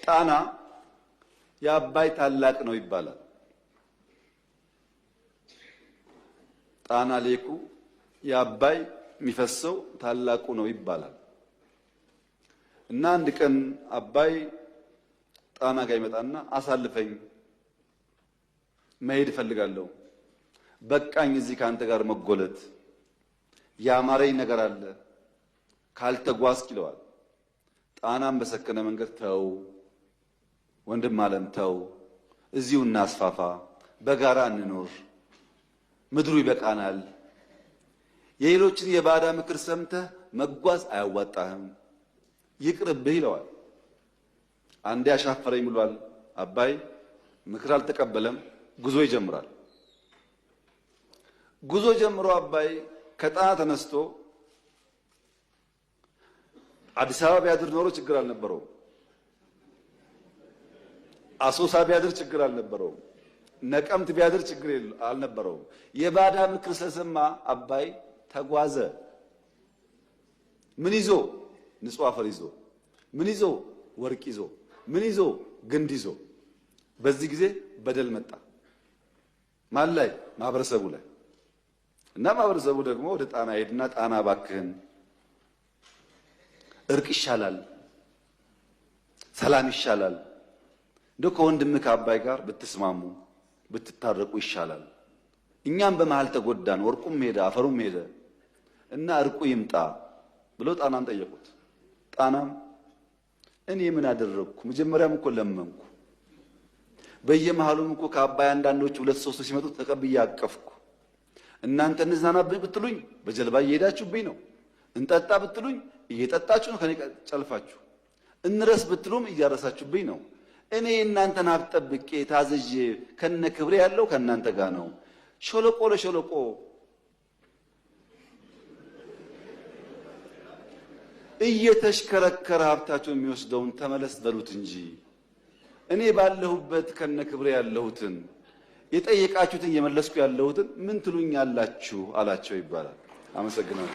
ጣና የአባይ ታላቅ ነው ይባላል። ጣና ሌኩ የአባይ የሚፈሰው ታላቁ ነው ይባላል እና አንድ ቀን አባይ ጣና ጋር ይመጣና አሳልፈኝ መሄድ እፈልጋለሁ፣ በቃኝ እዚህ ካንተ ጋር መጎለት፣ ያማረኝ ነገር አለ ካልተጓዝክ ይለዋል። ጣናም በሰከነ መንገድ ተው ወንድም ዓለም ተው፣ እዚሁ እናስፋፋ፣ በጋራ እንኖር፣ ምድሩ ይበቃናል፣ የሌሎችን የባዳ ምክር ሰምተህ መጓዝ አያዋጣህም፣ ይቅርብህ ይለዋል። አንዴ አሻፈረኝ ብሏል አባይ፣ ምክር አልተቀበለም፣ ጉዞ ይጀምራል። ጉዞ ጀምሮ አባይ ከጣና ተነስቶ አዲስ አበባ ቢያድር ኖሮ ችግር አልነበረውም። አሶሳ ቢያድር ችግር አልነበረውም። ነቀምት ቢያድር ችግር አልነበረውም። የባዳ ምክር ስለሰማ አባይ ተጓዘ። ምን ይዞ? ንጹህ አፈር ይዞ። ምን ይዞ? ወርቅ ይዞ። ምን ይዞ? ግንድ ይዞ። በዚህ ጊዜ በደል መጣ። ማን ላይ? ማህበረሰቡ ላይ። እና ማህበረሰቡ ደግሞ ወደ ጣና ሄድና ጣና ባክህን እርቅ ይሻላል፣ ሰላም ይሻላል፣ እንደው ከወንድምህ ከአባይ ጋር ብትስማሙ ብትታረቁ ይሻላል። እኛም በመሃል ተጎዳን፣ ወርቁም ሄደ አፈሩም ሄደ እና እርቁ ይምጣ ብሎ ጣናን ጠየቁት። ጣናም እኔ ምን አደረግኩ? መጀመሪያም እኮ ለመንኩ፣ በየመሃሉም እኮ ከአባይ አንዳንዶች ሁለት ሶስት ሲመጡ ተቀብዬ አቀፍኩ። እናንተ እንዝናናብኝ ብትሉኝ በጀልባ እየሄዳችሁብኝ ነው። እንጠጣ ብትሉኝ እየጠጣችሁ ነው ከኔ ጨልፋችሁ። እንረስ ብትሉም እያረሳችሁብኝ ነው። እኔ እናንተን ሀብት ጠብቄ ታዝዤ ከነ ክብሬ ያለው ከእናንተ ጋር ነው። ሾለቆ ለሾለቆ እየተሽከረከረ ሀብታችሁን የሚወስደውን ተመለስ በሉት እንጂ እኔ ባለሁበት ከነ ክብሬ ያለሁትን የጠየቃችሁትን እየመለስኩ ያለሁትን ምን ትሉኛላችሁ አላቸው ይባላል። አመሰግናለሁ።